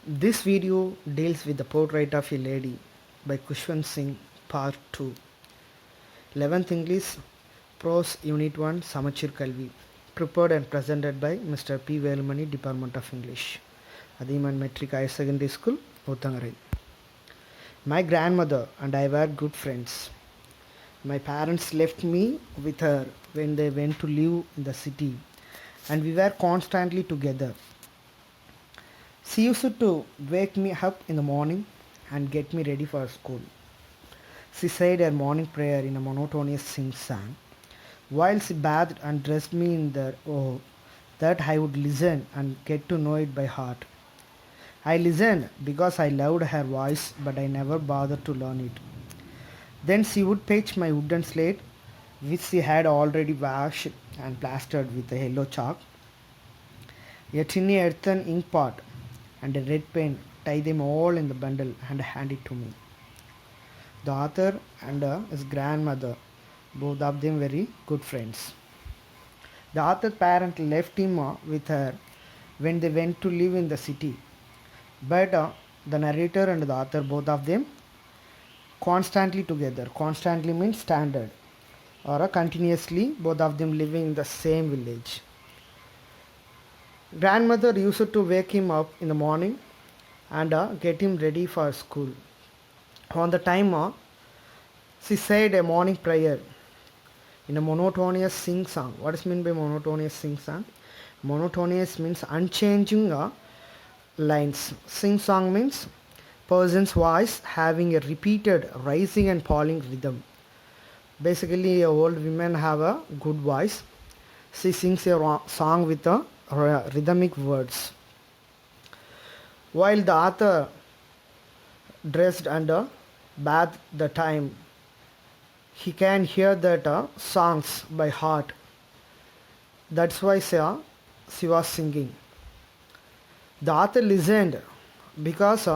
This video deals with the portrait of a lady by Kushwant Singh, Part 2. 11th English, Prose Unit 1, Samachir Kalvi. Prepared and presented by Mr. P. Velmani, Department of English. Adiman Metric Higher Secondary School, Uttangarai. My grandmother and I were good friends. My parents left me with her when they went to live in the city, and we were constantly together. She used to wake me up in the morning and get me ready for school. She said her morning prayer in a monotonous sing-song, while she bathed and dressed me in the that I would listen and get to know it by heart. I listened because I loved her voice, but I never bothered to learn it. Then she would fetch my wooden slate, which she had already washed and plastered with a yellow chalk, a tiny earthen ink pot, and a red pen, tie them all in the bundle and hand it to me. The author and his grandmother, both of them very good friends. The author's parent left him with her when they went to live in the city. But the narrator and the author, both of them, constantly together. Constantly means standard, or continuously, both of them living in the same village. Grandmother used to wake him up in the morning and get him ready for school. On the time, she said a morning prayer in a monotonous sing song. What is meant by monotonous sing song? Monotonous means unchanging lines. Sing song means person's voice having a repeated rising and falling rhythm. Basically, old women have a good voice. She sings a song with rhythmic words. While the author dressed and bathed the time, he can hear that songs by heart. That's why she was singing. The author listened because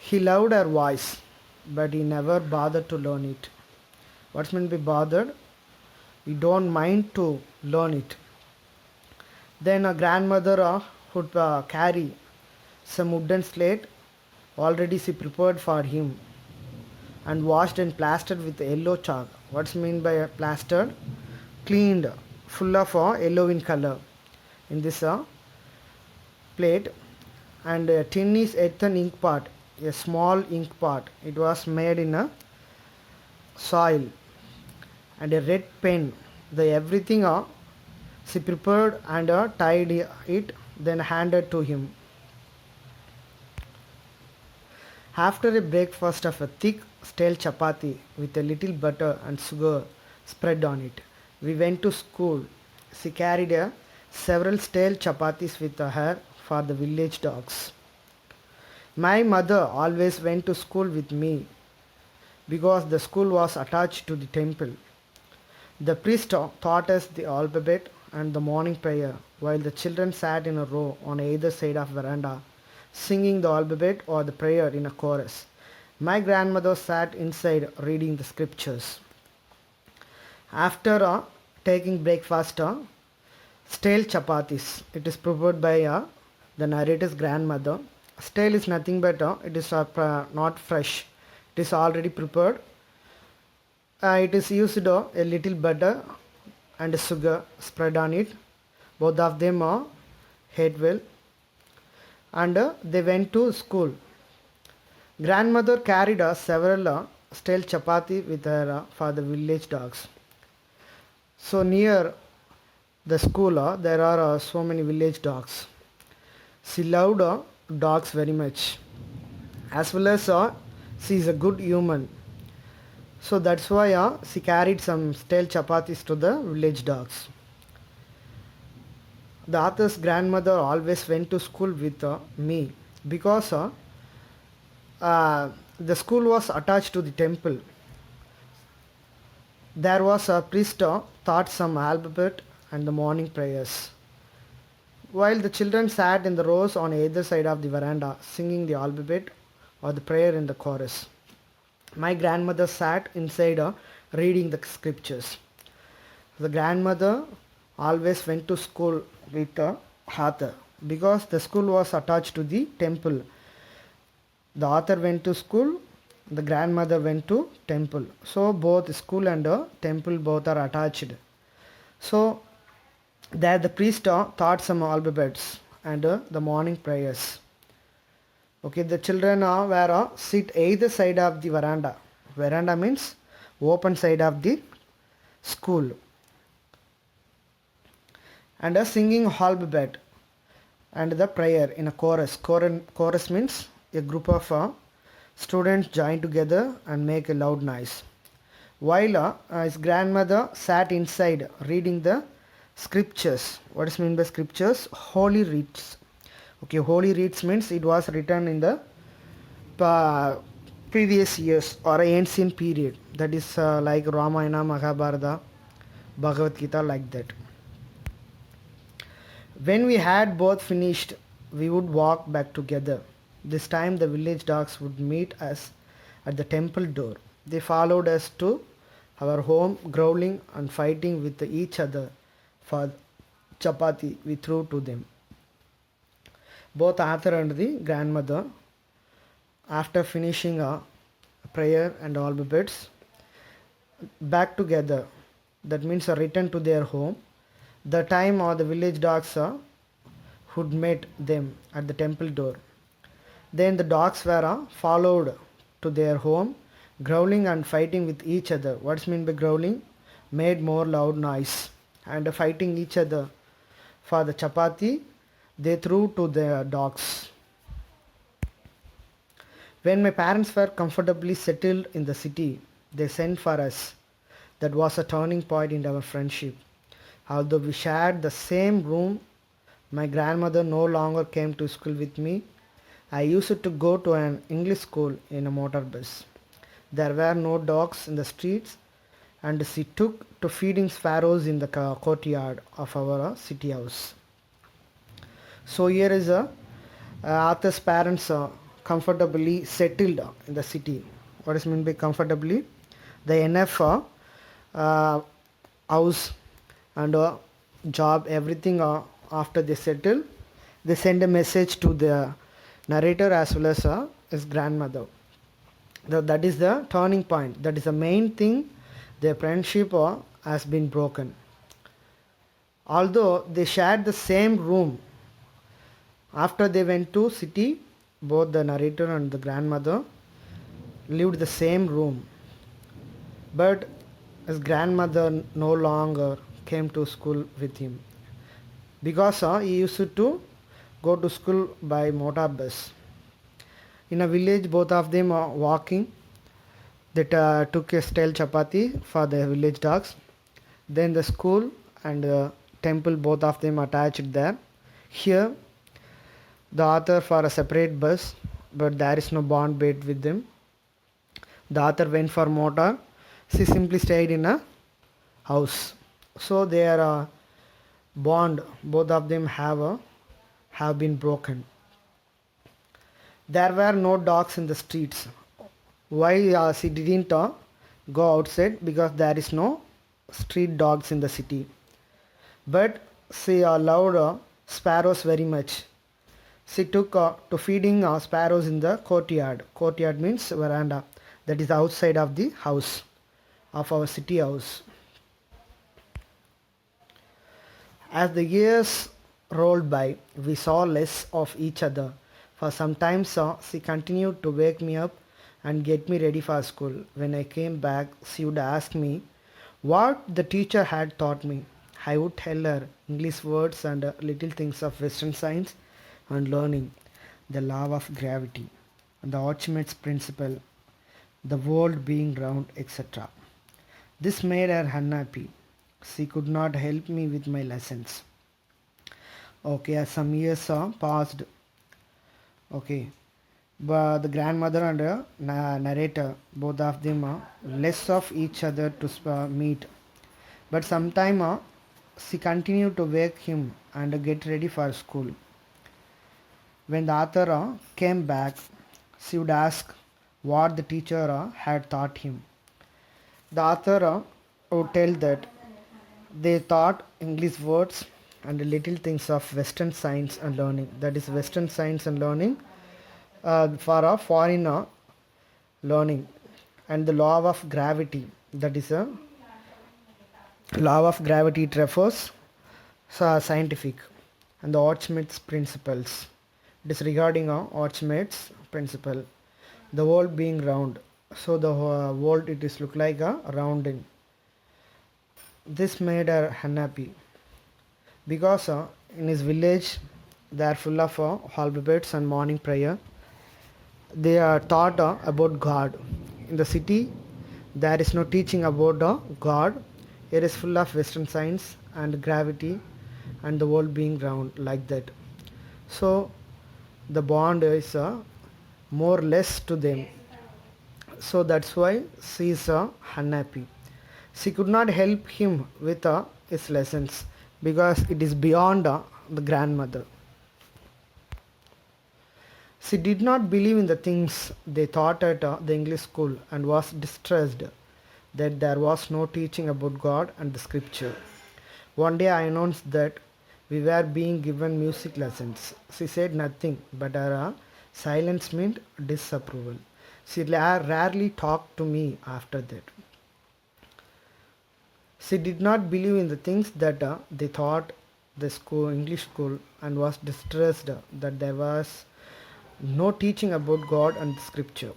he loved her voice, but he never bothered to learn it. What's meant by bothered? We don't mind to learn it. Then a grandmother would carry some wooden slate already she prepared for him and washed and plastered with yellow chalk. What's mean by plastered? Cleaned, full of yellow in color in this plate, and a tin is earthen ink pot, a small ink pot. It was made in a soil, and a red pen. The everything she prepared and tied it, then handed to him. After a breakfast of a thick stale chapati with a little butter and sugar spread on it, we went to school. She carried several stale chapatis with her for the village dogs. My mother always went to school with me because the school was attached to the temple. The priest taught us the alphabet and the morning prayer, while the children sat in a row on either side of veranda, singing the alphabet or the prayer in a chorus. My grandmother sat inside reading the scriptures. After taking breakfast, stale chapatis. It is prepared by the narrator's grandmother. Stale is nothing but it is not fresh. It is already prepared. It is used a little butter and sugar spread on it. Both of them ate well, and they went to school. Grandmother carried several stale chapati with her for the village dogs. So near the school there are so many village dogs. She loved dogs very much, as well as she is a good human. So that's why she carried some stale chapatis to the village dogs. The author's grandmother always went to school with me because the school was attached to the temple. There was a priest taught some alphabet and the morning prayers, while the children sat in the rows on either side of the veranda singing the alphabet or the prayer in the chorus. My grandmother sat inside reading the scriptures. The grandmother always went to school with Hatha. because the school was attached to the temple. The author went to school, the grandmother went to temple. So both school and temple both are attached. So there the priest taught some alphabets and the morning prayers. Okay, the children were sit either side of the veranda. Veranda means open side of the school. And a singing alphabet and the prayer in a chorus. Chorus means a group of students join together and make a loud noise. While his grandmother sat inside reading the scriptures. What is meant by scriptures? Holy reads. Okay, holy reads means it was written in the previous years or ancient period. That is like Ramayana, Mahabharata, Bhagavad Gita, like that. When we had both finished, we would walk back together. This time the village dogs would meet us at the temple door. They followed us to our home, growling and fighting with each other for chapati we threw to them. Both Arthur and the grandmother, after finishing a prayer and all bits, back together. That means return to their home. The time the village dogs would met them at the temple door. Then the dogs were followed to their home, growling and fighting with each other. What's mean by growling? Made more loud noise and fighting each other for the chapati they threw to their dogs. When my parents were comfortably settled in the city, they sent for us. That was a turning point in our friendship. Although we shared the same room, my grandmother no longer came to school with me. I used to go to an English school in a motor bus. There were no dogs in the streets, and she took to feeding sparrows in the courtyard of our city house. So here is Arthur's parents comfortably settled in the city. What is meant by comfortably? The enough house and job, everything after they settle, they send a message to the narrator as well as his grandmother. That is the turning point. That is the main thing. Their friendship has been broken. Although they shared the same room, after they went to city, both the narrator and the grandmother lived the same room. But his grandmother no longer came to school with him because he used to go to school by motor bus. In a village, both of them are walking. They took a stale chapati for the village dogs. Then the school and the temple, both of them attached there. Here, the author for a separate bus, but there is no bond made with them. The author went for motor. She simply stayed in a house. So their bond, both of them have been broken. There were no dogs in the streets. Why she didn't go outside? Because there is no street dogs in the city. But she loved sparrows very much. She took to feeding sparrows in the courtyard. Courtyard means veranda. That is outside of the house, of our city house. As the years rolled by, we saw less of each other. For some time she continued to wake me up and get me ready for school. When I came back, she would ask me what the teacher had taught me. I would tell her English words and little things of Western science and learning, the law of gravity, the Archimedes principle, the world being round, etc. This made her unhappy. She could not help me with my lessons. Okay, as some years passed, okay, but the grandmother and narrator, both of them less of each other to meet. But sometime she continued to wake him and get ready for school. When the author came back, she would ask what the teacher had taught him. The author would tell that they taught English words and little things of Western science and learning. That is Western science and learning for a foreign learning, and the law of gravity. That is a law of gravity. It refers scientific, and the Archimedes principles. It is regarding Archimedes principle. The world being round, so the world it is look like a rounding. This made her unhappy because in his village they are full of alphabets and morning prayer. They are taught about God. In the city there is no teaching about God. It is full of Western science and gravity and the world being round like that. So the bond is more or less to them. So that's why she is unhappy. She could not help him with his lessons because it is beyond the grandmother. She did not believe in the things they taught at the English school and was distressed that there was no teaching about God and the scripture. One day I announced that we were being given music lessons. She said nothing, but her silence meant disapproval. She rarely talked to me after that. She did not believe in the things that they taught the school, English school, and was distressed that there was no teaching about God and the scripture.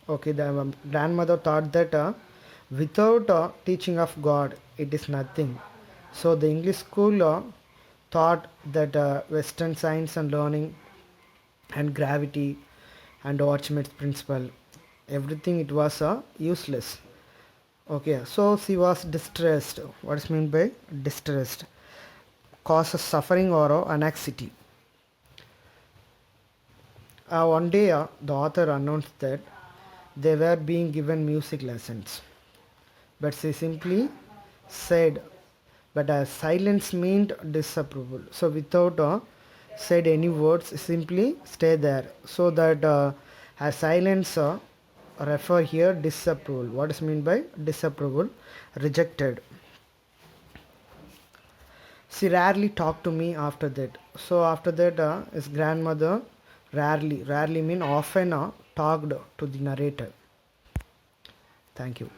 Okay, the grandmother thought that without teaching of God, it is nothing. So the English school thought that Western science and learning and gravity and Archimedes principle, everything it was useless. Okay, so she was distressed. What is meant by distressed? Causes suffering or anxiety. One day, the author announced that they were being given music lessons, but she simply said, but silence meant disapproval. So without said any words, simply stay there. So that as silence refer here disapproval. What is meant by disapproval? Rejected. She rarely talked to me after that. So after that, his grandmother rarely mean often talked to the narrator. Thank you.